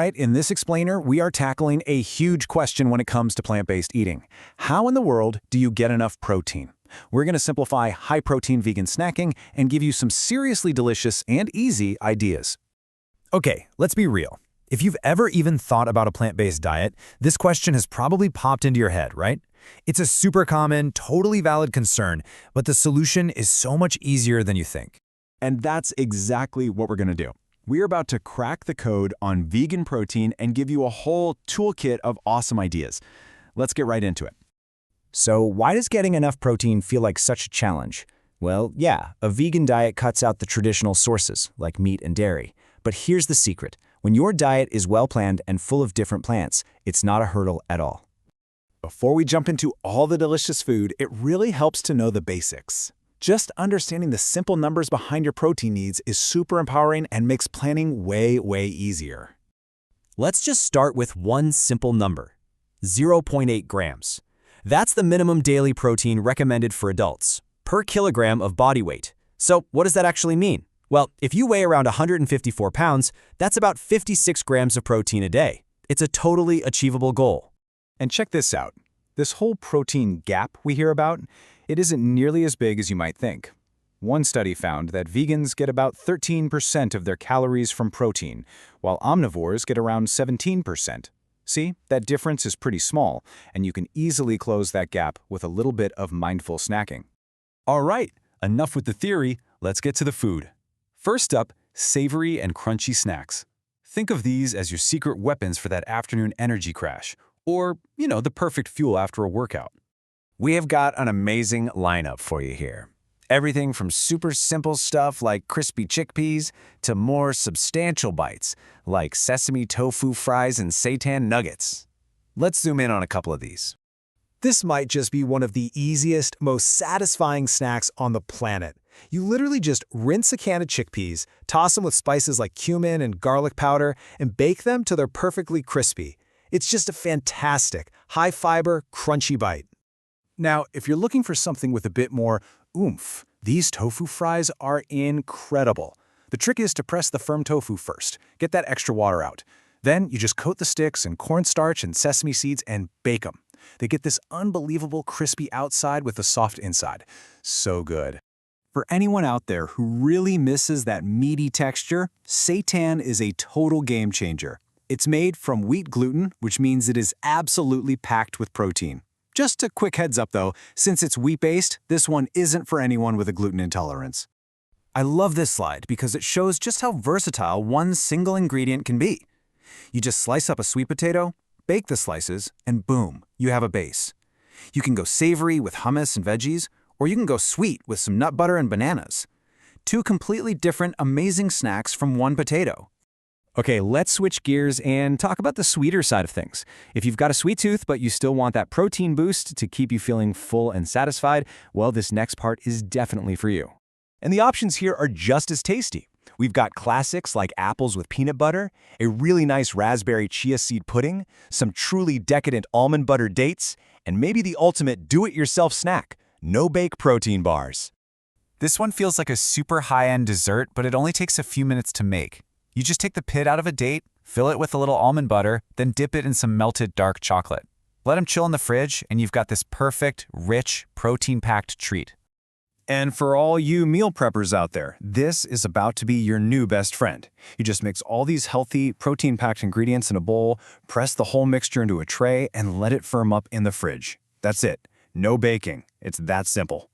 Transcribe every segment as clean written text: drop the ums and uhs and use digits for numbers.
right, in this explainer, we are tackling a huge question when it comes to plant-based eating. How in the world do you get enough protein? We're going to simplify high-protein vegan snacking and give you some seriously delicious and easy ideas. Okay, let's be real. If you've ever even thought about a plant-based diet, this question has probably popped into your head, right? It's a super common, totally valid concern, but the solution is so much easier than you think. And that's exactly what we're going to do. We're about to crack the code on vegan protein and give you a whole toolkit of awesome ideas. Let's get right into it. So why does getting enough protein feel like such a challenge? Well, yeah, a vegan diet cuts out the traditional sources, like meat and dairy. But here's the secret. When your diet is well-planned and full of different plants, it's not a hurdle at all. Before we jump into all the delicious food, it really helps to know the basics. Just understanding the simple numbers behind your protein needs is super empowering and makes planning way easier. Let's just start with one simple number, 0.8 grams. That's the minimum daily protein recommended for adults, per kilogram of body weight. So what does that actually mean? Well, if you weigh around 154 pounds, that's about 56 grams of protein a day. It's a totally achievable goal. And check this out. This whole protein gap we hear about, it isn't nearly as big as you might think. One study found that vegans get about 13% of their calories from protein, while omnivores get around 17%. See, that difference is pretty small, and you can easily close that gap with a little bit of mindful snacking. All right, enough with the theory, let's get to the food. First up, savory and crunchy snacks. Think of these as your secret weapons for that afternoon energy crash, or, the perfect fuel after a workout. We have got an amazing lineup for you here. Everything from super simple stuff like crispy chickpeas to more substantial bites like sesame tofu fries and seitan nuggets. Let's zoom in on a couple of these. This might just be one of the easiest, most satisfying snacks on the planet. You literally just rinse a can of chickpeas, toss them with spices like cumin and garlic powder, and bake them till they're perfectly crispy. It's just a fantastic, high-fiber, crunchy bite. Now, if you're looking for something with a bit more oomph, these tofu fries are incredible. The trick is to press the firm tofu first, get that extra water out. Then you just coat the sticks in cornstarch and sesame seeds and bake them. They get this unbelievable crispy outside with a soft inside. So good. For anyone out there who really misses that meaty texture, seitan is a total game changer. It's made from wheat gluten, which means it is absolutely packed with protein. Just a quick heads up though, since it's wheat-based, this one isn't for anyone with a gluten intolerance. I love this slide because it shows just how versatile one single ingredient can be. You just slice up a sweet potato, bake the slices, and boom, you have a base. You can go savory with hummus and veggies, or you can go sweet with some nut butter and bananas. Two completely different, amazing snacks from one potato. Okay, let's switch gears and talk about the sweeter side of things. If you've got a sweet tooth but you still want that protein boost to keep you feeling full and satisfied, well, this next part is definitely for you. And the options here are just as tasty. We've got classics like apples with peanut butter, a really nice raspberry chia seed pudding, some truly decadent almond butter dates, and maybe the ultimate do-it-yourself snack, no-bake protein bars. This one feels like a super high-end dessert, but it only takes a few minutes to make. You just take the pit out of a date, fill it with a little almond butter, then dip it in some melted dark chocolate. Let them chill in the fridge, and you've got this perfect, rich, protein-packed treat. And for all you meal preppers out there, this is about to be your new best friend. You just mix all these healthy, protein-packed ingredients in a bowl, press the whole mixture into a tray, and let it firm up in the fridge. That's it. No baking. It's that simple.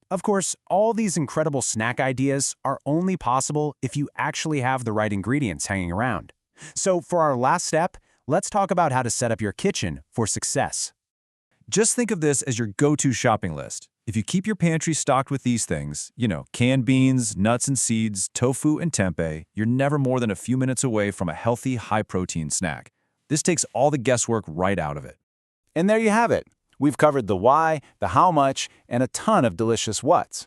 Of course, all these incredible snack ideas are only possible if you actually have the right ingredients hanging around. So for our last step, let's talk about how to set up your kitchen for success. Just think of this as your go-to shopping list. If you keep your pantry stocked with these things, canned beans, nuts and seeds, tofu and tempeh, you're never more than a few minutes away from a healthy, high-protein snack. This takes all the guesswork right out of it. And there you have it. We've covered the why, the how much, and a ton of delicious whats.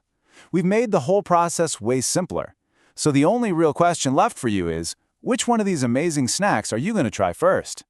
We've made the whole process way simpler. So the only real question left for you is, which one of these amazing snacks are you going to try first?